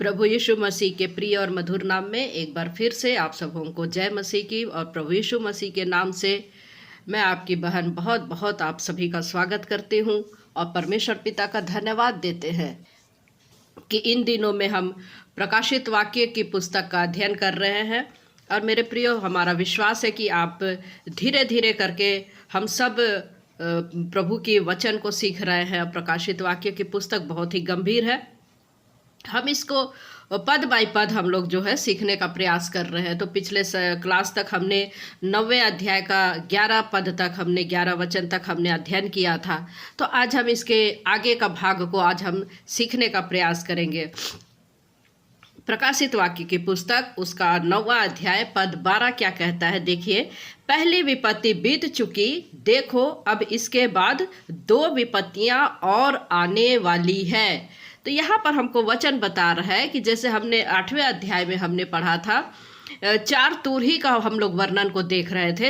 प्रभु यीशु मसीह के प्रिय और मधुर नाम में एक बार फिर से आप सबों को जय मसीह की। और प्रभु यीशु मसीह के नाम से मैं आपकी बहन बहुत बहुत आप सभी का स्वागत करती हूँ और परमेश्वर पिता का धन्यवाद देते हैं कि इन दिनों में हम प्रकाशित वाक्य की पुस्तक का अध्ययन कर रहे हैं। और मेरे प्रियो, हमारा विश्वास है कि आप धीरे धीरे करके हम सब प्रभु की वचन को सीख रहे हैं। प्रकाशित वाक्य की पुस्तक बहुत ही गंभीर है। हम इसको पद बाय पद हम लोग जो है सीखने का प्रयास कर रहे हैं। तो पिछले क्लास तक हमने 9वें अध्याय का 11 पद तक, हमने 11 वचन तक हमने अध्ययन किया था। तो आज हम इसके आगे का भाग को आज हम सीखने का प्रयास करेंगे। प्रकाशित वाक्य की पुस्तक उसका 9वां अध्याय पद 12 क्या कहता है, देखिए। पहली विपत्ति बीत चुकी, देखो अब इसके बाद 2 विपत्तियां और आने वाली है। तो यहाँ पर हमको वचन बता रहा है कि जैसे हमने 8वें अध्याय में हमने पढ़ा था, 4 तुरही का हम लोग वर्णन को देख रहे थे।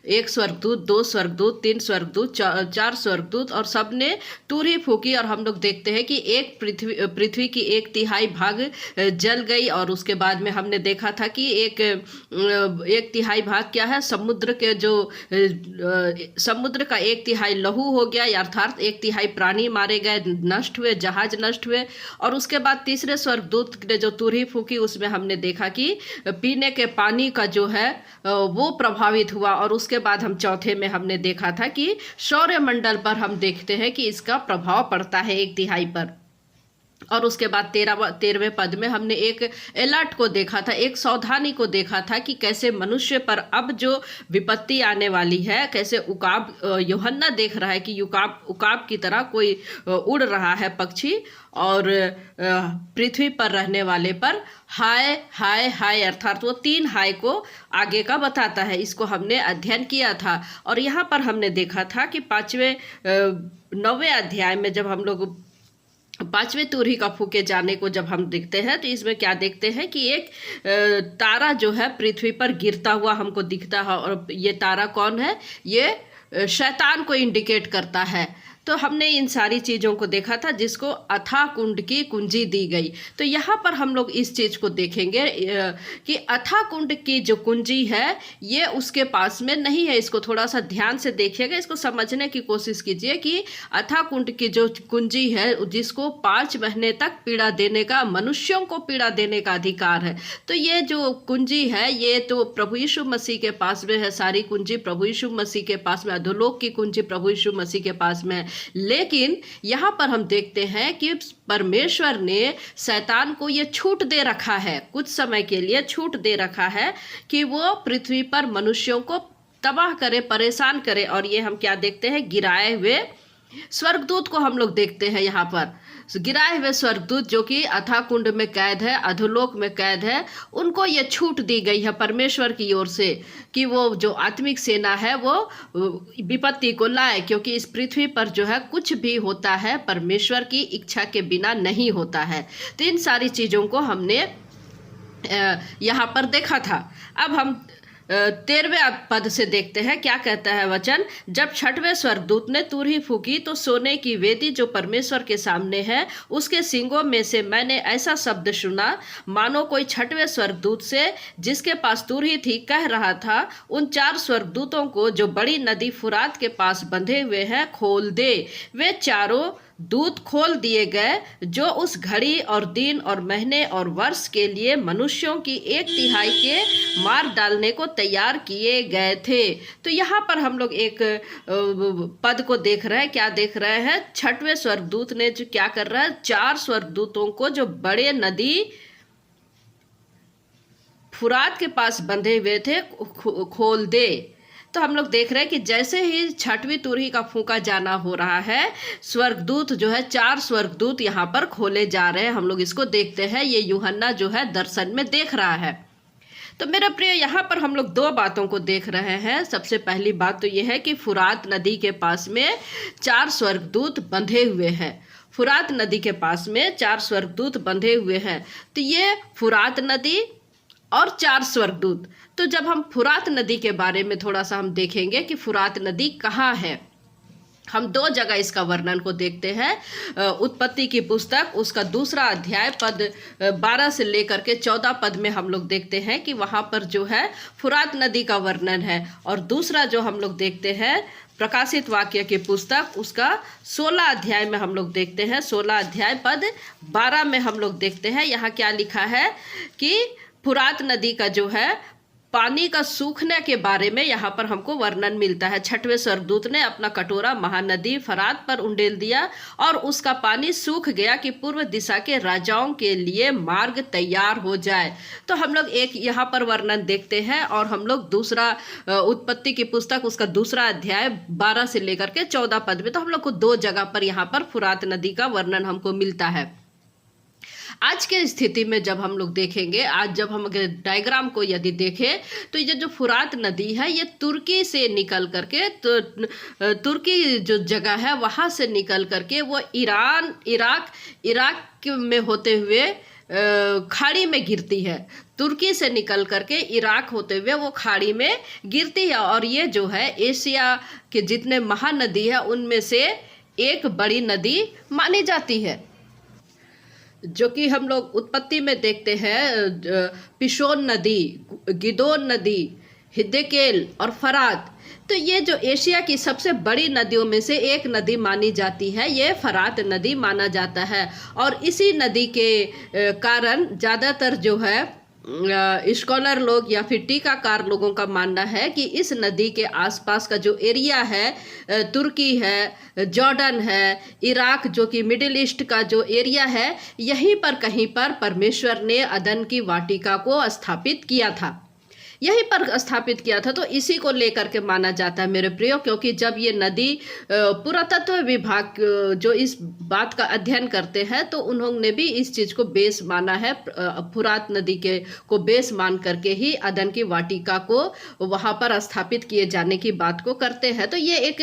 एक स्वर्गदूत, 2 स्वर्गदूत, 3 स्वर्गदूत, 4 स्वर्गदूत, और सब ने तुरही फूकी। और हम लोग देखते हैं कि एक पृथ्वी की 1/3 भाग जल गई। और उसके बाद में हमने देखा था कि एक 1/3 भाग क्या है, समुद्र के जो समुद्र का 1/3 लहू हो गया, अर्थात 1/3 प्राणी मारे गए, नष्ट हुए, जहाज नष्ट हुए। और उसके बाद तीसरे स्वर्गदूत ने जो तुरही फूकी, उसमें हमने देखा कि पीने के पानी का जो है वो प्रभावित हुआ। और उसके बाद हम चौथे में हमने देखा था कि सौरमंडल पर हम देखते हैं कि इसका प्रभाव पड़ता है 1/3 पर। और उसके बाद 13वें पद में हमने एक अलर्ट को देखा था, एक सावधानी को देखा था कि कैसे मनुष्य पर अब जो विपत्ति आने वाली है, कैसे उकाब, यूहन्ना देख रहा है कि उकाब की तरह कोई उड़ रहा है पक्षी, और पृथ्वी पर रहने वाले पर हाय हाय हाय, अर्थात वो 3 हाय को आगे का बताता है। इसको हमने अध्ययन किया था। और यहाँ पर हमने देखा था कि 9वें अध्याय में जब हम लोग 5वें तुरही का फूके जाने को जब हम देखते हैं, तो इसमें क्या देखते हैं कि एक तारा जो है पृथ्वी पर गिरता हुआ हमको दिखता है। और ये तारा कौन है? ये शैतान को इंडिकेट करता है। तो हमने इन सारी चीज़ों को देखा था जिसको अथाह कुंड की कुंजी दी गई। तो यहाँ पर हम लोग इस चीज़ को देखेंगे कि अथाह कुंड की जो कुंजी है ये उसके पास में नहीं है। इसको थोड़ा सा ध्यान से देखिएगा, इसको समझने की कोशिश कीजिए कि अथाह कुंड की जो कुंजी है, जिसको 5 महीने तक पीड़ा देने का, मनुष्यों को पीड़ा देने का अधिकार है। तो ये जो कुंजी है ये तो प्रभु यीशु मसीह के पास में है। सारी कुंजी प्रभु यीशु मसीह के पास में, अधोलोक की कुंजी प्रभु यीशु मसीह के पास में है। लेकिन यहाँ पर हम देखते हैं कि परमेश्वर ने शैतान को ये छूट दे रखा है, कुछ समय के लिए छूट दे रखा है कि वो पृथ्वी पर मनुष्यों को तबाह करे, परेशान करे। और ये हम क्या देखते हैं? गिराए हुए स्वर्गदूत को हम लोग देखते हैं। यहाँ पर गिराए हुए स्वर्गदूत जो कि अथाह कुंड में कैद है, अधोलोक में कैद है, उनको ये छूट दी गई है परमेश्वर की ओर से कि वो जो आत्मिक सेना है वो विपत्ति को लाए। क्योंकि इस पृथ्वी पर जो है कुछ भी होता है परमेश्वर की इच्छा के बिना नहीं होता है। तो इन सारी चीज़ों को हमने यहाँ पर देखा था। अब हम 13वें पद से देखते हैं क्या कहता है वचन। जब 6वें स्वर्गदूत ने तुरही फूकी तो सोने की वेदी जो परमेश्वर के सामने है, उसके सींगों में से मैंने ऐसा शब्द सुना मानो कोई 6वें स्वर्गदूत से, जिसके पास तुरही थी, कह रहा था, उन 4 स्वर्गदूतों को जो बड़ी नदी फुरात के पास बंधे हुए हैं खोल दे। वे चारों दूत खोल दिए गए जो उस घड़ी और दिन और महीने और वर्ष के लिए मनुष्यों की 1/3 के मार डालने को तैयार किए गए थे। तो यहाँ पर हम लोग एक पद को देख रहे हैं। क्या देख रहे हैं? 6वें स्वर्गदूत ने जो क्या कर रहा है, 4 स्वर्गदूतों को जो बड़े नदी फुरात के पास बंधे हुए थे खोल दे। तो हम लोग देख रहे हैं कि जैसे ही 6वीं तुरही का फूंका जाना हो रहा है, स्वर्गदूत जो है 4 स्वर्गदूत यहाँ पर खोले जा रहे हैं। हम लोग इसको देखते हैं, ये यूहन्ना जो है दर्शन में देख रहा है। तो मेरा प्रिय, यहाँ पर हम लोग 2 बातों को देख रहे हैं। सबसे पहली बात तो ये है कि फुरात नदी के पास में 4 स्वर्गदूत बंधे हुए हैं। फुरात नदी के पास में 4 स्वर्गदूत बंधे हुए हैं। तो ये फुरात नदी और 4 स्वर्गदूत। तो जब हम फुरात नदी के बारे में थोड़ा सा हम देखेंगे कि फुरात नदी कहाँ है, हम दो जगह इसका वर्णन को देखते हैं। उत्पत्ति की पुस्तक उसका दूसरा अध्याय पद 12 से लेकर के 14 पद में हम लोग देखते हैं कि वहाँ पर जो है फुरात नदी का वर्णन है। और दूसरा जो हम लोग देखते हैं प्रकाशित वाक्य की पुस्तक उसका 16 अध्याय में हम लोग देखते हैं, 16 अध्याय पद 12 में हम लोग देखते हैं। यहाँ क्या लिखा है कि फुरात नदी का जो है पानी का सूखने के बारे में यहाँ पर हमको वर्णन मिलता है। छठवें स्वर्गदूत ने अपना कटोरा महानदी फरात पर उंडेल दिया और उसका पानी सूख गया कि पूर्व दिशा के राजाओं के लिए मार्ग तैयार हो जाए। तो हम लोग एक यहाँ पर वर्णन देखते हैं और हम लोग दूसरा उत्पत्ति की पुस्तक उसका दूसरा अध्याय 12 से लेकर के 14 पद में, तो हम लोग को दो जगह पर यहाँ पर फुरात नदी का वर्णन हमको मिलता है। आज के स्थिति में जब हम लोग देखेंगे, आज जब हम अगर डायग्राम को यदि देखें तो ये जो फुरात नदी है ये तुर्की से निकल करके, तो तुर्की जो जगह है वहाँ से निकल करके वो इराक में होते हुए खाड़ी में गिरती है। तुर्की से निकल करके इराक होते हुए वो खाड़ी में गिरती है। और ये जो है एशिया के जितने महानदी है उनमें से एक बड़ी नदी मानी जाती है, जो कि हम लोग उत्पत्ति में देखते हैं। पिशोन नदी, गिदोन नदी, हिद्देकेल और फरात, तो ये जो एशिया की सबसे बड़ी नदियों में से एक नदी मानी जाती है, ये फरात नदी माना जाता है। और इसी नदी के कारण ज़्यादातर जो है स्कॉलर लोग या फिर टीकाकार लोगों का मानना है कि इस नदी के आसपास का जो एरिया है, तुर्की है, जॉर्डन है, इराक जो कि मिडिल ईस्ट का जो एरिया है, यहीं पर कहीं पर परमेश्वर ने अदन की वाटिका को स्थापित किया था, यहीं पर स्थापित किया था। तो इसी को लेकर के माना जाता है मेरे प्रियो, क्योंकि जब ये नदी पुरातत्व विभाग जो इस बात का अध्ययन करते हैं तो उन्होंने भी इस चीज़ को बेस माना है, फुरात नदी के को बेस मान करके ही अदन की वाटिका को वहाँ पर स्थापित किए जाने की बात को करते हैं। तो ये एक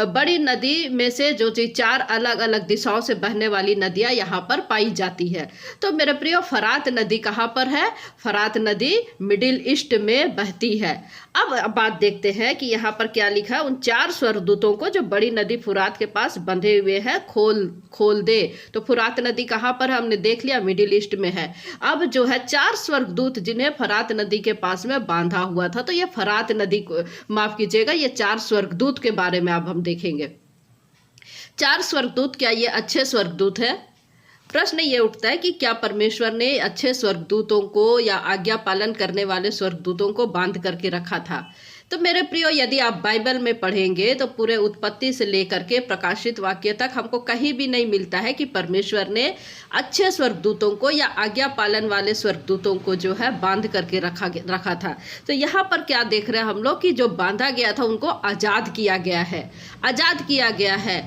बड़ी नदी में से जो चार अलग अलग दिशाओं से बहने वाली नदियाँ यहाँ पर पाई जाती है। तो मेरे प्रियो फरात नदी कहाँ पर है? फरात नदी मिडिल ईस्ट में बहती है। अब बात देखते हैं कि यहाँ पर क्या लिखा है। उन चार स्वर्गदूतों को जो बड़ी नदी फुरात के पास बंधे हुए हैं खोल दे। तो फुरात नदी कहाँ पर है? हमने देख लिया मिडिल ईस्ट में है। अब जो है चार स्वर्गदूत जिन्हें फरात नदी के पास में बांधा हुआ था, तो ये फरात नदी को माफ कीजिएगा, ये चार स्वर्गदूत के बारे में अब हम देखेंगे। चार स्वर्गदूत, क्या ये अच्छे स्वर्गदूत है? प्रश्न ये उठता है कि क्या परमेश्वर ने अच्छे स्वर्गदूतों को या आज्ञा पालन करने वाले स्वर्गदूतों को बांध करके रखा था? तो मेरे प्रियो, यदि आप बाइबल में पढ़ेंगे तो पूरे उत्पत्ति से लेकर के प्रकाशित वाक्य तक हमको कहीं भी नहीं मिलता है कि परमेश्वर ने अच्छे स्वर्गदूतों को या आज्ञा पालन वाले स्वर्गदूतों को जो है बांध करके रखा था। तो यहाँ पर क्या देख रहे हैं हम लोग कि जो बांधा गया था उनको आज़ाद किया गया है, आज़ाद किया गया है।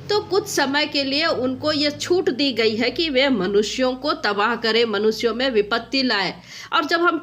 तो कुछ समय के लिए उनको ये छूट दी गई है कि वे मनुष्यों को तबाह करें, मनुष्यों में विपत्ति लाए। और जब हम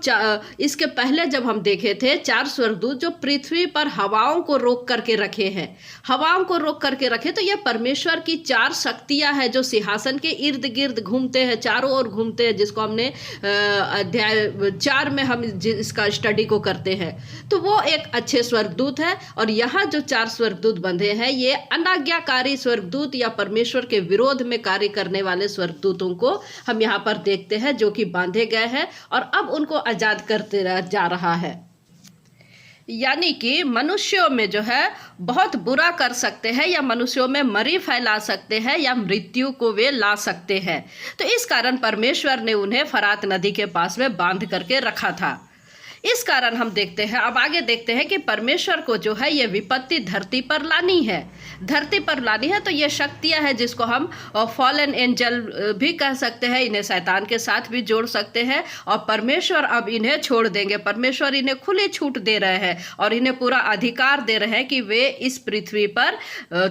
इसके पहले जब हम देखे थे, चार स्वर्गदूत जो पृथ्वी पर हवाओं को रोक करके रखे हैं, हवाओं को रोक करके रखे, तो ये परमेश्वर की चार शक्तियां हैं जो सिंहासन के इर्द गिर्द घूमते हैं, चारों ओर घूमते हैं, जिसको हमने अध्याय 4 में हम इसका स्टडी को करते हैं। तो वो एक अच्छे स्वर्गदूत है। और यहाँ जो चार स्वर्गदूत बंधे हैं, ये अनाज्ञाकारी स्वर्गदूत या परमेश्वर के विरोध में कार्य करने वाले स्वर्गदूतों को हम यहाँ पर देखते हैं, जो कि बांधे गए हैं और अब उनको आजाद करते जा रहा है। यानी कि मनुष्यों में जो है बहुत बुरा कर सकते हैं, या मनुष्यों में मरी फैला सकते हैं, या मृत्यु को वे ला सकते हैं। तो इस कारण परमेश्वर ने उन्हें फरात नदी के पास में बांध करके रखा था। इस कारण हम देखते हैं, अब आगे देखते हैं कि परमेश्वर को जो है ये विपत्ति धरती पर लानी है, धरती पर लानी है। तो ये शक्तियां हैं जिसको हम फॉलन एंजल भी कह सकते हैं, इन्हें शैतान के साथ भी जोड़ सकते हैं। और परमेश्वर अब इन्हें छोड़ देंगे, परमेश्वर इन्हें खुली छूट दे रहे हैं और इन्हें पूरा अधिकार दे रहे हैं कि वे इस पृथ्वी पर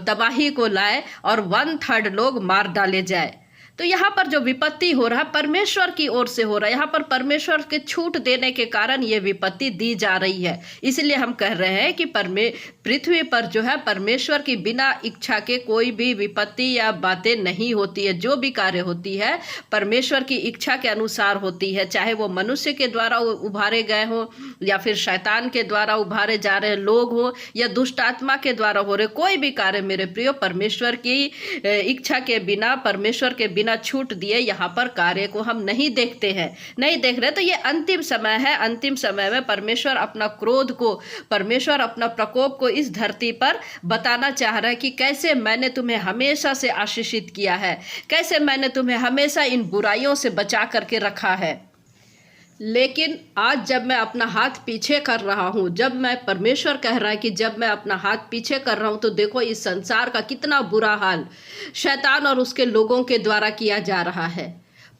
तबाही को लाए और 1/3 लोग मार डाले जाए। तो यहाँ पर जो विपत्ति हो रहा है परमेश्वर की ओर से हो रहा है। यहाँ पर परमेश्वर के छूट देने के कारण ये विपत्ति दी जा रही है। इसलिए हम कह रहे हैं कि पृथ्वी पर जो है परमेश्वर की बिना इच्छा के कोई भी विपत्ति या बातें नहीं होती है। जो भी कार्य होती है परमेश्वर की इच्छा के अनुसार होती है, चाहे वो मनुष्य के द्वारा उभारे गए हो या फिर शैतान के द्वारा उभारे जा रहे लोग हो या दुष्ट आत्मा के द्वारा हो रहे कोई भी कार्य मेरे प्रियो परमेश्वर की इच्छा के बिना, परमेश्वर के बिना छूट दिए यहाँ पर कार्य को हम नहीं देखते हैं, नहीं देख रहे। तो ये अंतिम समय है। अंतिम समय में परमेश्वर अपना क्रोध को, परमेश्वर अपना प्रकोप को इस धरती पर बताना चाह रहा है कि कैसे मैंने तुम्हें हमेशा से आशीषित किया है, कैसे मैंने तुम्हें हमेशा इन बुराइयों से बचा करके रखा है। लेकिन आज जब मैं अपना हाथ पीछे कर रहा हूँ, जब मैं, परमेश्वर कह रहा है कि जब मैं अपना हाथ पीछे कर रहा हूँ, तो देखो इस संसार का कितना बुरा हाल शैतान और उसके लोगों के द्वारा किया जा रहा है।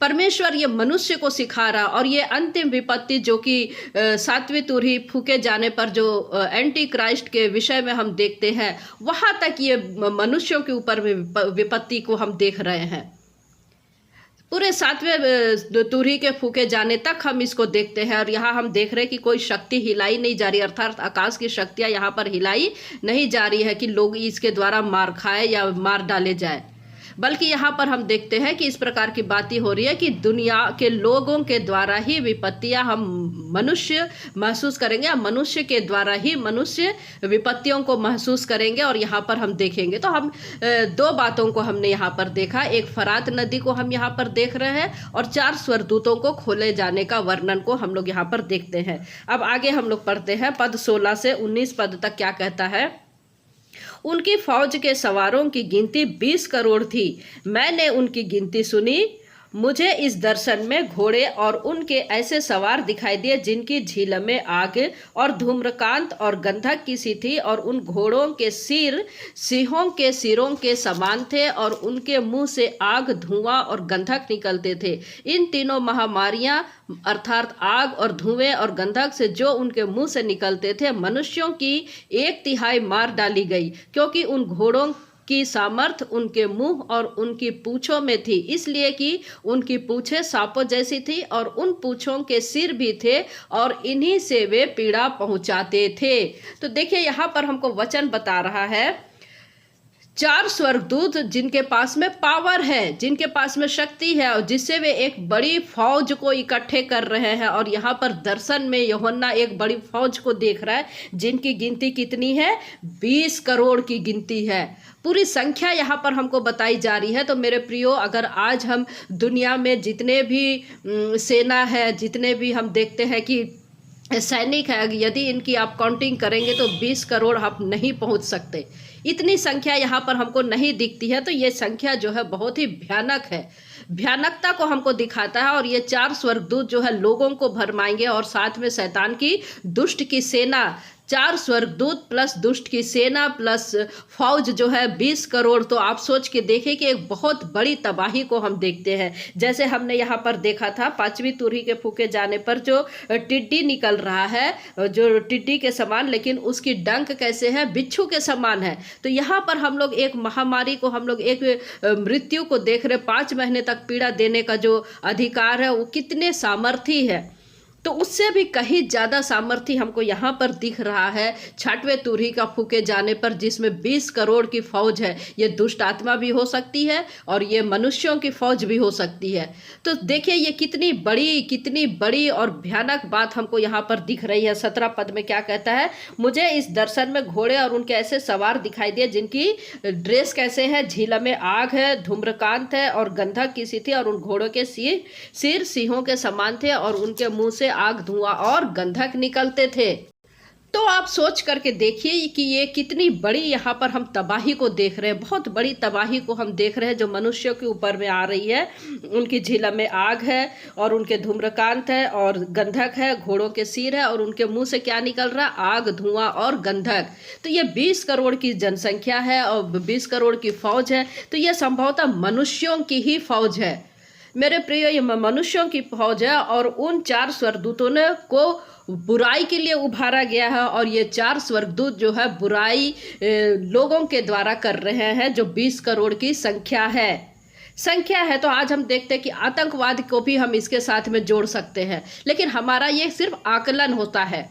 परमेश्वर ये मनुष्य को सिखा रहा, और ये अंतिम विपत्ति जो कि 7वीं तुरही फूके जाने पर जो एंटी क्राइस्ट के विषय में हम देखते हैं, वहाँ तक ये मनुष्यों के ऊपर विपत्ति को हम देख रहे हैं। पूरे 7वें तुरही के फूके जाने तक हम इसको देखते हैं। और यहाँ हम देख रहे हैं कि कोई शक्ति हिलाई नहीं जा रही, अर्थात आकाश की शक्तियाँ यहाँ पर हिलाई नहीं जा रही है कि लोग इसके द्वारा मार खाए या मार डाले जाए, बल्कि यहाँ पर हम देखते हैं कि इस प्रकार की बातें हो रही है कि दुनिया के लोगों के द्वारा ही विपत्तियाँ हम मनुष्य महसूस करेंगे, या मनुष्य के द्वारा ही मनुष्य विपत्तियों को महसूस करेंगे। और यहाँ पर हम देखेंगे तो हम दो बातों को हमने यहाँ पर देखा। एक फरात नदी को हम यहाँ पर देख रहे हैं, और 4 स्वर्गदूतों को खोले जाने का वर्णन को हम लोग यहाँ पर देखते हैं। अब आगे हम लोग पढ़ते हैं पद 16 से 19 पद तक क्या कहता है। उनकी फौज के सवारों की गिनती 20 करोड़ थी। मैंने उनकी गिनती सुनी। मुझे इस दर्शन में घोड़े और उनके ऐसे सवार दिखाई दिए जिनकी झील में आग और धूम्रकांत और गंधक की सी थी, और उन घोड़ों के सिर सिंहों के सिरों के समान थे, और उनके मुंह से आग, धुआं और गंधक निकलते थे। इन तीनों महामारियां अर्थात आग और धुएं और गंधक से जो उनके मुंह से निकलते थे, मनुष्यों की 1/3 मार डाली गई, क्योंकि उन घोड़ों की सामर्थ उनके मुंह और उनकी पूंछों में थी, इसलिए कि उनकी पूंछें सांपों जैसी थी, और उन पूंछों के सिर भी थे, और इन्हीं से वे पीड़ा पहुंचाते थे। तो देखिए यहाँ पर हमको वचन बता रहा है 4 स्वर्गदूत जिनके पास में पावर है, जिनके पास में शक्ति है, और जिससे वे एक बड़ी फौज को इकट्ठे कर रहे हैं। और यहाँ पर दर्शन में यूहन्ना एक बड़ी फौज को देख रहा है जिनकी गिनती कितनी है, 20 करोड़ की गिनती है। पूरी संख्या यहाँ पर हमको बताई जा रही है। तो मेरे प्रियो, अगर आज हम दुनिया में जितने भी सेना है, जितने भी हम देखते हैं कि सैनिक है, यदि इनकी आप काउंटिंग करेंगे तो 20 करोड़ आप नहीं पहुँच सकते। इतनी संख्या यहाँ पर हमको नहीं दिखती है। तो ये संख्या जो है बहुत ही भयानक है, भयानकता को हमको दिखाता है। और ये 4 स्वर्गदूत जो है लोगों को भरमाएंगे, और साथ में शैतान की दुष्ट की सेना, 4 स्वर्गदूत प्लस दुष्ट की सेना प्लस फौज जो है 20 करोड़। तो आप सोच के देखें कि एक बहुत बड़ी तबाही को हम देखते हैं। जैसे हमने यहाँ पर देखा था 5वीं तुरही के फूके जाने पर जो टिड्डी निकल रहा है, जो टिड्डी के समान, लेकिन उसकी डंक कैसे है, बिच्छू के समान है। तो यहाँ पर हम लोग एक महामारी को, हम लोग एक मृत्यु को देख रहे। 5 महीने तक पीड़ा देने का जो अधिकार है वो कितने सामर्थी है। तो उससे भी कहीं ज़्यादा सामर्थ्य हमको यहाँ पर दिख रहा है 6वें तुरही का फूके जाने पर, जिसमें 20 करोड़ की फौज है। ये दुष्ट आत्मा भी हो सकती है और ये मनुष्यों की फौज भी हो सकती है। तो देखिए ये कितनी बड़ी और भयानक बात हमको यहाँ पर दिख रही है। 17 पद में क्या कहता है, मुझे इस दर्शन में घोड़े और उनके ऐसे सवार दिखाई दिए जिनकी ड्रेस कैसे है, झीला में आग है, धूम्रकांत है और गंधक की सी थी, और उन घोड़ों के सिर सिंहों के समान थे, और उनके मुंह से आग, धुआं और गंधक निकलते थे। तो आप सोच करके देखिए कि ये कितनी बड़ी यहाँ पर हम तबाही को देख रहे हैं, बहुत बड़ी तबाही को हम देख रहे हैं जो मनुष्यों के ऊपर में आ रही है। उनकी झीला में आग है और उनके धूम्रकांत है और गंधक है, घोड़ों के सिर है, और उनके मुंह से क्या निकल रहा है, आग, धुआं और गंधक। तो ये 20 करोड़ की जनसंख्या है और 20 करोड़ की फौज है। तो ये संभवतः मनुष्यों की ही फौज है मेरे प्रिय, ये मनुष्यों की फौज है। और उन 4 स्वर्गदूतों ने को बुराई के लिए उभारा गया है, और ये 4 स्वर्गदूत जो है बुराई लोगों के द्वारा कर रहे हैं, जो 20 करोड़ की संख्या है। संख्या है तो आज हम देखते हैं कि आतंकवाद को भी हम इसके साथ में जोड़ सकते हैं, लेकिन हमारा ये सिर्फ आकलन होता है।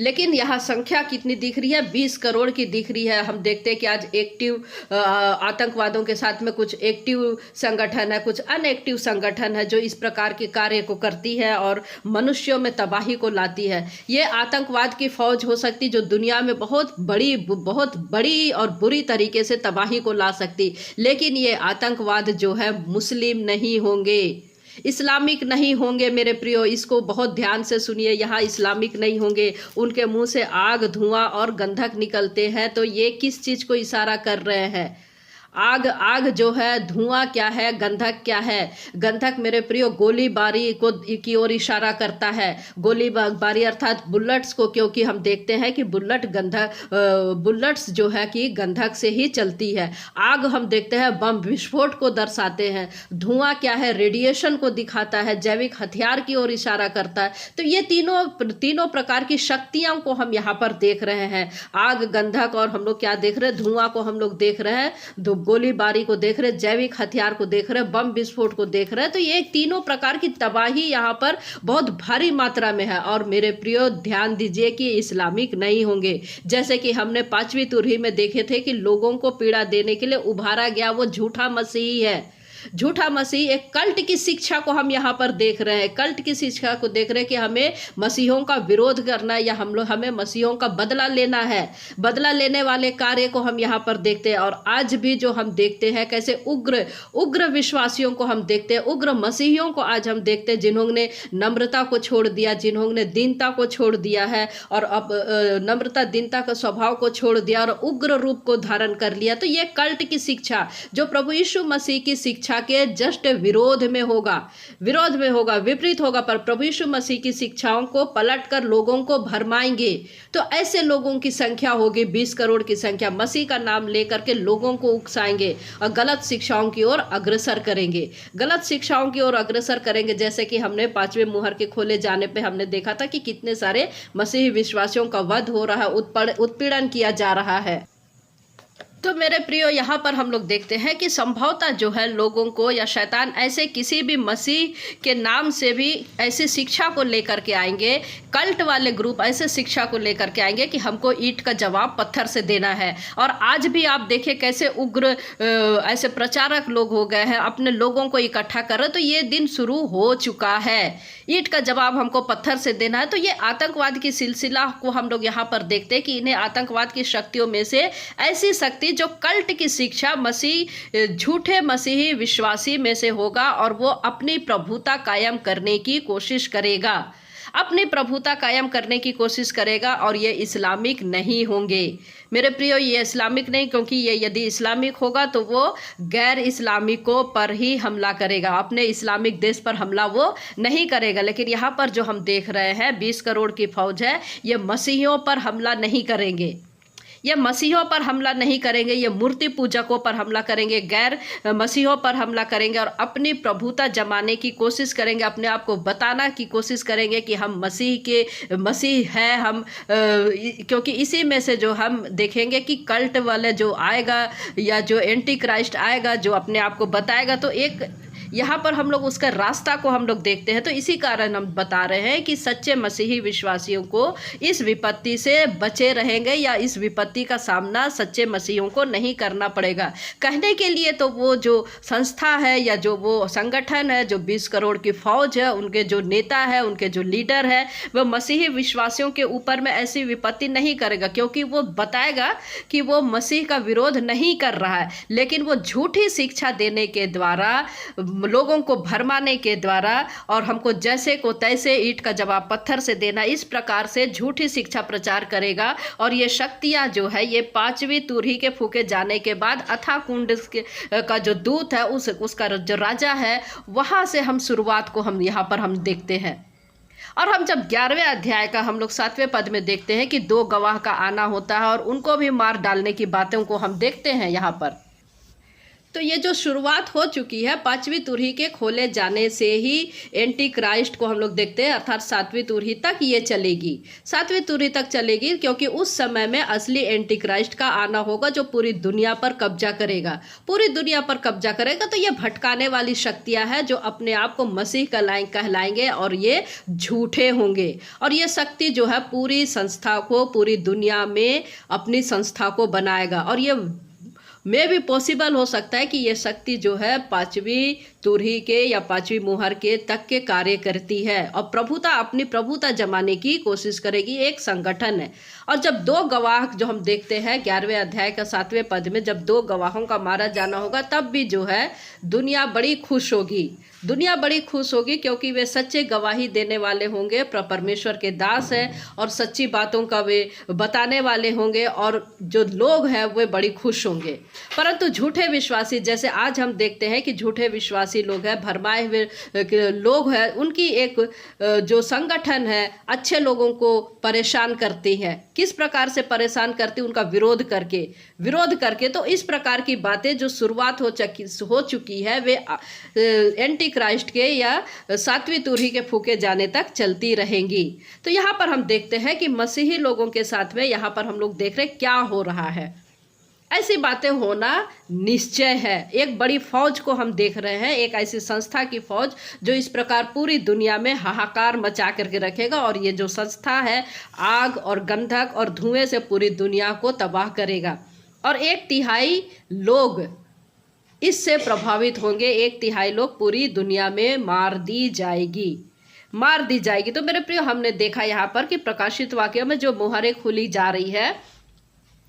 लेकिन यहाँ संख्या कितनी दिख रही है? 20 करोड़ की दिख रही है। हम देखते हैं कि आज एक्टिव आतंकवादों के साथ में कुछ एक्टिव संगठन है, कुछ अनएक्टिव संगठन है जो इस प्रकार के कार्य को करती है और मनुष्यों में तबाही को लाती है। ये आतंकवाद की फौज हो सकती जो दुनिया में बहुत बड़ी और बुरी तरीके से तबाही को ला सकती, लेकिन ये आतंकवाद जो है मुस्लिम नहीं होंगे, इस्लामिक नहीं होंगे मेरे प्रियो। इसको बहुत ध्यान से सुनिए, यहाँ इस्लामिक नहीं होंगे। उनके मुंह से आग, धुआं और गंधक निकलते हैं, तो ये किस चीज़ को इशारा कर रहे हैं? आग जो है, धुआं क्या है, गंधक क्या है? गंधक मेरे प्रियो गोलीबारी को की ओर इशारा करता है। गोलीबारी अर्थात बुलेट्स को, क्योंकि हम देखते हैं कि बुलेट्स जो है कि गंधक से ही चलती है। आग हम देखते हैं बम विस्फोट को दर्शाते हैं। धुआं क्या है? रेडिएशन को दिखाता है, जैविक हथियार की ओर इशारा करता है। तो ये तीनों प्रकार की शक्तियों को हम यहाँ पर देख रहे हैं। आग, गंधक और हम लोग क्या देख रहे हैं? धुआं को हम लोग देख रहे हैं, गोलीबारी को देख रहे, जैविक हथियार को देख रहे, बम विस्फोट को देख रहे। तो ये तीनों प्रकार की तबाही यहाँ पर बहुत भारी मात्रा में है। और मेरे प्रियो ध्यान दीजिए कि इस्लामिक नहीं होंगे। जैसे कि हमने 5वीं तुरही में देखे थे कि लोगों को पीड़ा देने के लिए उभारा गया वो झूठा मसीही है। झूठा मसीह, एक कल्ट की शिक्षा को हम यहाँ पर देख रहे हैं। कल्ट की शिक्षा को देख रहे हैं कि हमें मसीहों का विरोध करना है या हमें मसीहों का बदला लेना है। बदला लेने वाले कार्य को हम यहाँ पर देखते हैं। और आज भी जो हम देखते हैं कैसे उग्र विश्वासियों को हम देखते हैं, उग्र मसीहियों को आज हम देखते हैं जिन्होंने नम्रता को छोड़ दिया, जिन्होंने दीनता को छोड़ दिया है और अब नम्रता दीनता का स्वभाव को छोड़ दिया और उग्र रूप को धारण कर लिया। तो ये कल्ट की शिक्षा जो प्रभु यीशु मसीह की शिक्षा के जस्ट विरोध में होगा, विपरीत होगा, पर प्रभु यीशु मसीह की शिक्षाओं को पलटकर लोगों को भरमाएंगे। तो ऐसे लोगों की संख्या होगी 20 करोड़ की संख्या, मसीह का नाम लेकर के लोगों को उकसाएंगे और गलत शिक्षाओं की ओर अग्रसर करेंगे। जैसे कि हमने 5वें मुहर के खोले जाने पे हमने देखा था कि कितने सारे मसीही विश्वासियों का वध हो रहा है, उत्पीड़न किया जा रहा है। तो मेरे प्रियो यहाँ पर हम लोग देखते हैं कि संभवतः जो है लोगों को या शैतान ऐसे किसी भी मसीह के नाम से भी ऐसी शिक्षा को लेकर के आएंगे, कल्ट वाले ग्रुप ऐसे शिक्षा को लेकर के आएंगे कि हमको ईंट का जवाब पत्थर से देना है। और आज भी आप देखिए कैसे उग्र ऐसे प्रचारक लोग हो गए हैं, अपने लोगों को इकट्ठा कर रहे। तो ये दिन शुरू हो चुका है, ईंट का जवाब हमको पत्थर से देना है। तो ये आतंकवाद की सिलसिला को हम लोग यहाँ पर देखते हैं कि इन्हें आतंकवाद की शक्तियों में से ऐसी शक्ति जो कल्ट की शिक्षा झूठे मसीही विश्वासी में से होगा और वो अपनी प्रभुता कायम करने की कोशिश करेगा और ये इस्लामिक नहीं होंगे मेरे प्रियो। ये इस्लामिक नहीं, क्योंकि ये यदि इस्लामिक होगा तो वो गैर इस्लामिकों पर ही हमला करेगा, अपने इस्लामिक देश पर हमला वो नहीं करेगा। लेकिन यहाँ पर जो हम देख रहे हैं 20 करोड़ की फौज है, ये मसीहियों पर हमला नहीं करेंगे, ये मूर्ति पूजकों पर हमला करेंगे, गैर मसीहों पर हमला करेंगे और अपनी प्रभुता जमाने की कोशिश करेंगे, अपने आप को बताना की कोशिश करेंगे कि हम मसीह है हम, क्योंकि इसी में से जो हम देखेंगे कि कल्ट वाले जो आएगा या जो एंटी क्राइस्ट आएगा जो अपने आप को बताएगा, तो एक यहाँ पर हम लोग उसका रास्ता को हम लोग देखते हैं। तो इसी कारण हम बता रहे हैं कि सच्चे मसीही विश्वासियों को इस विपत्ति से बचे रहेंगे या इस विपत्ति का सामना सच्चे मसीहियों को नहीं करना पड़ेगा। कहने के लिए तो वो जो संस्था है या जो वो संगठन है जो 20 करोड़ की फौज है, उनके जो नेता है, उनके जो लीडर है, वह मसीही विश्वासियों के ऊपर में ऐसी विपत्ति नहीं करेगा, क्योंकि वो बताएगा कि वो मसीह का विरोध नहीं कर रहा है, लेकिन वो झूठी शिक्षा देने के द्वारा, लोगों को भरमाने के द्वारा और हमको जैसे को तैसे ईंट का जवाब पत्थर से देना, इस प्रकार से झूठी शिक्षा प्रचार करेगा। और ये शक्तियां जो है ये 5वीं तुरही के फूके जाने के बाद अथाह कुंड का जो दूत है उसका जो राजा है, वहां से हम शुरुआत को हम यहाँ पर हम देखते हैं। और हम जब 11वें अध्याय का हम लोग 7वें पद में देखते हैं कि 2 गवाह का आना होता है और उनको भी मार डालने की बातों को हम देखते हैं यहाँ पर। तो ये जो शुरुआत हो चुकी है पांचवी तुरही के खोले जाने से ही एंटी क्राइस्ट को हम लोग देखते हैं, अर्थात सातवीं तुरही तक ये चलेगी, सातवीं तुरही तक चलेगी, क्योंकि उस समय में असली एंटी क्राइस्ट का आना होगा जो पूरी दुनिया पर कब्जा करेगा, पूरी दुनिया पर कब्जा करेगा। तो ये भटकाने वाली शक्तियां हैं जो अपने आप को मसीह कहलाएंगे और ये झूठे होंगे, और ये शक्ति जो है पूरी संस्था को, पूरी दुनिया में अपनी संस्था को बनाएगा। और ये में भी पॉसिबल हो सकता है कि ये शक्ति जो है पांचवी तुरही के या पांचवी मुहर के तक के कार्य करती है और अपनी प्रभुता जमाने की कोशिश करेगी। एक संगठन है। और जब दो गवाह जो हम देखते हैं 11वें अध्याय का 7वें पद में, जब दो गवाहों का मारा जाना होगा तब भी जो है दुनिया बड़ी खुश होगी, दुनिया बड़ी खुश होगी, क्योंकि वे सच्चे गवाही देने वाले होंगे, परमेश्वर के दास हैं और सच्ची बातों का वे बताने वाले होंगे, और जो लोग हैं वे बड़ी खुश होंगे। परंतु झूठे विश्वासी, जैसे आज हम देखते हैं कि झूठे विश्वासी लोग हैं, भरमाए हुए लोग हैं, उनकी एक जो संगठन है अच्छे लोगों को परेशान करती है। किस प्रकार से परेशान करती? उनका विरोध करके। तो इस प्रकार की बातें जो शुरुआत हो चुकी है वे एंटी क्राइस्ट के या सातवीं तुरही के फूके जाने तक चलती रहेंगी। तो यहाँ पर हम देखते हैं कि मसीही लोगों के साथ में यहाँ पर हम लोग देख रहे हैं क्या हो रहा है। ऐसी बातें होना निश्चय है। एक बड़ी फौज को हम देख रहे हैं, एक ऐसी संस्था की फौज जो इस प्रकार पूरी दुनिया में हाहाकार मचा करके रखेगा, और ये जो संस्था है आग और गंधक और धुएं से पूरी दुनिया को तबाह करेगा, और 1/3 लोग इससे प्रभावित होंगे। 1/3 लोग पूरी दुनिया में मार दी जाएगी। तो मेरे प्रिय, हमने देखा यहाँ पर कि प्रकाशित वाक्य में जो मुहरें खुली जा रही है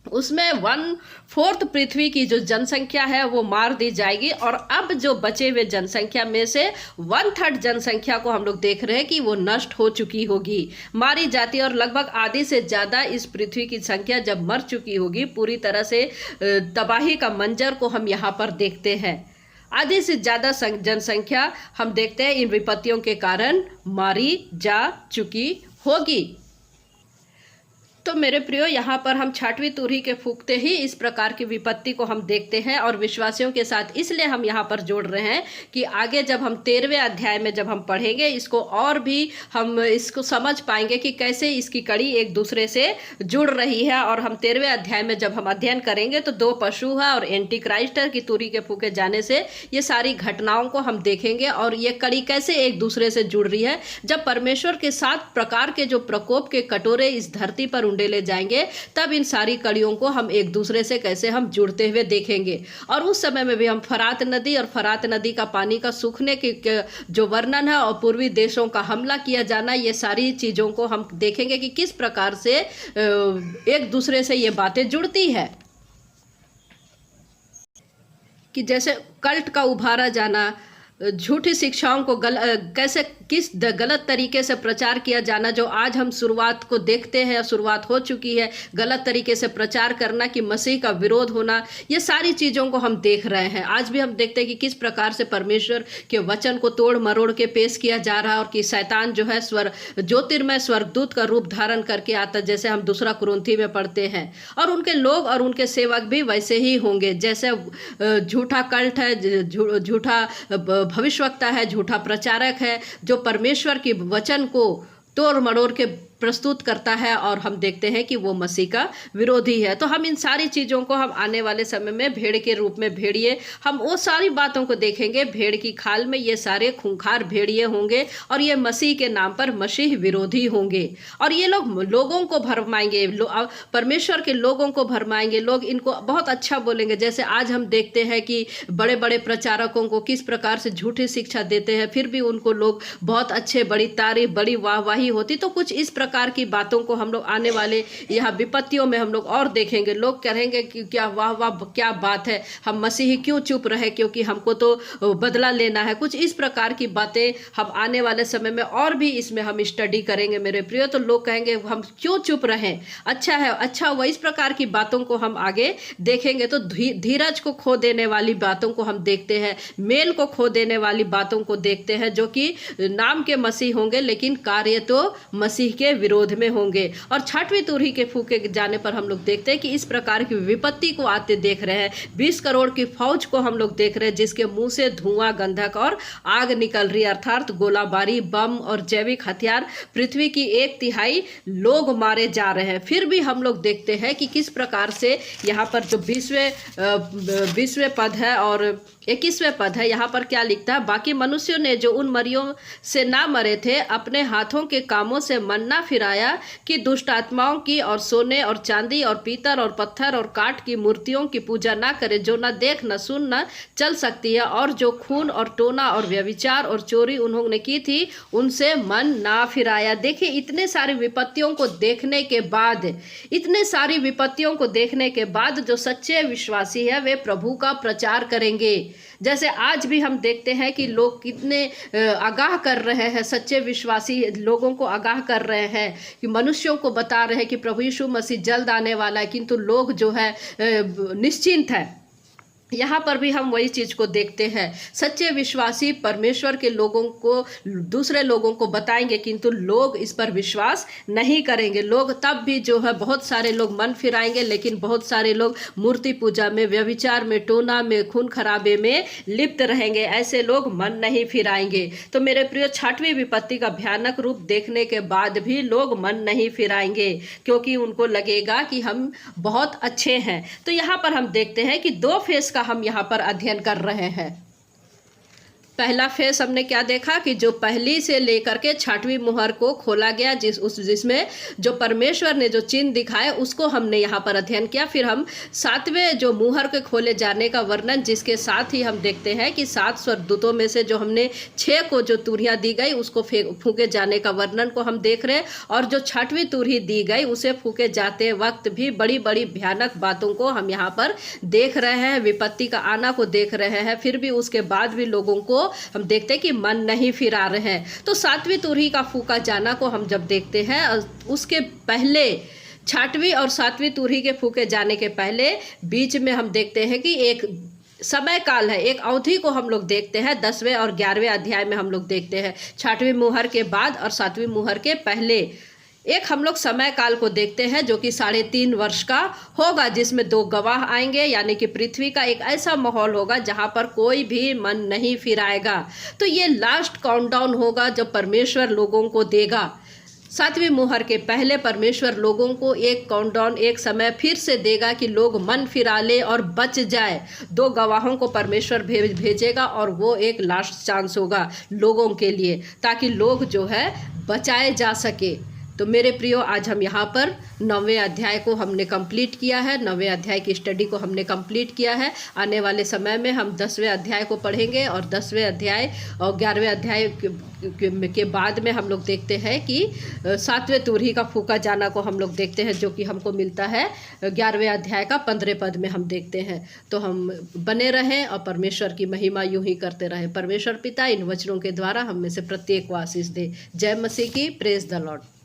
उसमें 1/4 पृथ्वी की जो जनसंख्या है वो मार दी जाएगी, और अब जो बचे हुए जनसंख्या में से 1/3 जनसंख्या को हम लोग देख रहे हैं कि वो नष्ट हो चुकी होगी, मारी जाती, और लगभग आधी से ज़्यादा इस पृथ्वी की संख्या जब मर चुकी होगी, पूरी तरह से तबाही का मंजर को हम यहाँ पर देखते हैं। आधी से ज़्यादा जनसंख्या हम देखते हैं इन विपत्तियों के कारण मारी जा चुकी होगी। तो मेरे प्रियो, यहाँ पर हम 6वीं तुरही के फूंकते ही इस प्रकार की विपत्ति को हम देखते हैं, और विश्वासियों के साथ इसलिए हम यहाँ पर जोड़ रहे हैं कि आगे जब हम 13वें अध्याय में जब हम पढ़ेंगे इसको, और भी हम इसको समझ पाएंगे कि कैसे इसकी कड़ी एक दूसरे से जुड़ रही है। और हम 13वें अध्याय में जब हम अध्ययन करेंगे तो 2 पशु है और एंटी क्राइस्ट की तुरही के फूके जाने से ये सारी घटनाओं को हम देखेंगे, और ये कड़ी कैसे एक दूसरे से जुड़ रही है। जब परमेश्वर के 7 प्रकार के जो प्रकोप के कटोरे इस धरती पर ले जाएंगे, तब इन सारी कड़ियों को हम एक दूसरे से कैसे हम जुड़ते हुए देखेंगे। और उस समय में भी हम फरात नदी और फरात नदी का पानी का सूखने के जो वर्णन है और पूर्वी देशों का हमला किया जाना, ये सारी चीजों को हम देखेंगे कि किस प्रकार से एक दूसरे से ये बातें जुड़ती है। कि जैसे कल्ट का उभारा जाना, झूठी शिक्षाओं को कैसे किस गलत तरीके से प्रचार किया जाना, जो आज हम शुरुआत को देखते हैं, शुरुआत हो चुकी है, गलत तरीके से प्रचार करना, कि मसीह का विरोध होना, ये सारी चीज़ों को हम देख रहे हैं। आज भी हम देखते हैं कि किस प्रकार से परमेश्वर के वचन को तोड़ मरोड़ के पेश किया जा रहा है, और कि शैतान जो है ज्योतिर्मय स्वर्गदूत का रूप धारण करके आता, जैसे हम 2 कुरिन्थी में पढ़ते हैं। और उनके लोग और उनके सेवक भी वैसे ही होंगे, जैसे झूठा कल्ट है, झूठा भविष्यवक्ता है, झूठा प्रचारक है, जो परमेश्वर की वचन को तोड़ मरोड़ के प्रस्तुत करता है, और हम देखते हैं कि वो मसीह का विरोधी है। तो हम इन सारी चीज़ों को हम आने वाले समय में भेड़ के रूप में भेड़िए, हम वो सारी बातों को देखेंगे। भेड़ की खाल में ये सारे खूंखार भेड़िए होंगे, और ये मसीह के नाम पर मसीह विरोधी होंगे, और ये लोग लोगों को भरमाएंगे, परमेश्वर के लोगों को भरमाएंगे। लोग इनको बहुत अच्छा बोलेंगे, जैसे आज हम देखते हैं कि बड़े बड़े प्रचारकों को किस प्रकार से झूठी शिक्षा देते हैं, फिर भी उनको लोग बहुत अच्छे, बड़ी तारीफ, बड़ी वाहवाही होती। तो कुछ इस प्रकार की बातों को हम लोग आने वाले यहाँ विपत्तियों में हम लोग और देखेंगे। लोग कहेंगे कि क्या वाह वाह, क्या बात है, हम मसीही क्यों चुप रहे, क्योंकि हमको तो बदला लेना है। कुछ इस प्रकार की बातें हम आने वाले समय में और भी इसमें हम स्टडी करेंगे मेरे प्रिय। तो लोग कहेंगे हम क्यों चुप रहें, अच्छा है, अच्छा हुआ। इस प्रकार की बातों को हम आगे देखेंगे। तो धीरज को खो देने वाली बातों को हम देखते हैं, मेल को खो देने वाली बातों को देखते हैं, जो कि नाम के मसीह होंगे लेकिन कार्य तो मसीह के विरोध में होंगे। और छठवीं तुरही के फूके जाने पर हम लोग देखते हैं कि इस प्रकार की विपत्ति को आते देख रहे हैं। 20 करोड़ की फौज को हम लोग देख रहे हैं जिसके मुंह से धुआं, गंधक और आग निकल रही है, अर्थात गोलाबारी, बम और जैविक हथियार, पृथ्वी की 1/3 लोग मारे जा रहे हैं। फिर भी हम लोग देखते हैं कि किस प्रकार से यहाँ पर जो 20वें पद है और 21वें पद है, यहाँ पर क्या लिखता है, बाकी मनुष्यों ने जो उन मरियों से ना मरे थे अपने हाथों के कामों से मन ना फिराया कि दुष्ट आत्माओं की और सोने और चांदी और पीतल और पत्थर और काठ की मूर्तियों की पूजा ना करे, जो न देख न सुन न चल सकती है, और जो खून और टोना और व्यभिचार और चोरी उन्होंने की थी उनसे मन ना फिराया। देखिए इतने सारी विपत्तियों को देखने के बाद, इतने सारी विपत्तियों को देखने के बाद जो सच्चे विश्वासी है वे प्रभु का प्रचार करेंगे। जैसे आज भी हम देखते हैं कि लोग कितने आगाह कर रहे हैं, सच्चे विश्वासी लोगों को आगाह कर रहे हैं कि मनुष्यों को बता रहे हैं कि प्रभु यीशु मसीह जल्द आने वाला है, किंतु लोग जो है निश्चिंत है। यहाँ पर भी हम वही चीज़ को देखते हैं, सच्चे विश्वासी परमेश्वर के लोगों को, दूसरे लोगों को बताएंगे किंतु लोग इस पर विश्वास नहीं करेंगे। लोग तब भी जो है बहुत सारे लोग मन फिराएंगे, लेकिन बहुत सारे लोग मूर्ति पूजा में, व्यभिचार में, टोना में, खून खराबे में लिप्त रहेंगे। ऐसे लोग मन नहीं फिराएंगे। तो मेरे प्रिय, छठवीं विपत्ति का भयानक रूप देखने के बाद भी लोग मन नहीं फिराएंगे क्योंकि उनको लगेगा कि हम बहुत अच्छे हैं। तो यहाँ पर हम देखते हैं कि 2 फेस हम यहाँ पर अध्ययन कर रहे हैं। पहला फेस हमने क्या देखा कि जो पहली से लेकर के 6वीं मुहर को खोला गया, जिसमें जो परमेश्वर ने जो चिन्ह दिखाए उसको हमने यहाँ पर अध्ययन किया। फिर हम 7वें जो मुहर के खोले जाने का वर्णन, जिसके साथ ही हम देखते हैं कि 7 स्वर्गदूतों में से जो हमने 6 को जो तुरहियां दी गई उसको फूके जाने का वर्णन को हम देख रहे हैं। और जो 6वीं तुरही दी गई उसे फूके जाते वक्त भी बड़ी बड़ी भयानक बातों को हम यहाँ पर देख रहे हैं, विपत्ति का आना को देख रहे हैं। फिर भी उसके बाद भी लोगों को हम देखते हैं कि मन नहीं फिरा रहे हैं। तो 7वीं तुरही का फूका जाना को हम जब देखते हैं, उसके पहले 6वीं और 7वीं तुरही के फूके जाने के पहले बीच में हम देखते हैं कि एक समय काल है, एक अवधि को हम लोग देखते हैं। 10वें और 11वें अध्याय में हम लोग देखते हैं 6वीं मुहर के बाद और 7वीं मुहर के पहले एक हम लोग समय काल को देखते हैं जो कि 3.5 वर्ष का होगा, जिसमें 2 गवाह आएंगे, यानी कि पृथ्वी का एक ऐसा माहौल होगा जहां पर कोई भी मन नहीं फिराएगा। तो ये लास्ट काउंटडाउन होगा जब परमेश्वर लोगों को देगा। 7वीं मुहर के पहले परमेश्वर लोगों को एक काउंटडाउन, एक समय फिर से देगा कि लोग मन फिरा ले और बच जाए। 2 गवाहों को परमेश्वर भेजेगा और वो एक लास्ट चांस होगा लोगों के लिए, ताकि लोग जो है बचाए जा सके। तो मेरे प्रियो, आज हम यहाँ पर 9वें अध्याय को हमने कंप्लीट किया है, 9वें अध्याय की स्टडी को हमने कंप्लीट किया है। आने वाले समय में हम 10वें अध्याय को पढ़ेंगे और 10वें अध्याय और 11वें अध्याय के बाद में हम लोग देखते हैं कि 7वें तुरही का फूका जाना को हम लोग देखते हैं, जो कि हमको मिलता है 11वें अध्याय का 15वें पद में हम देखते हैं। तो हम बने रहें और परमेश्वर की महिमा यूं ही करते रहें। परमेश्वर पिता इन वचनों के द्वारा हम में से प्रत्येक को आशीष दे। जय मसीह की। Praise the Lord.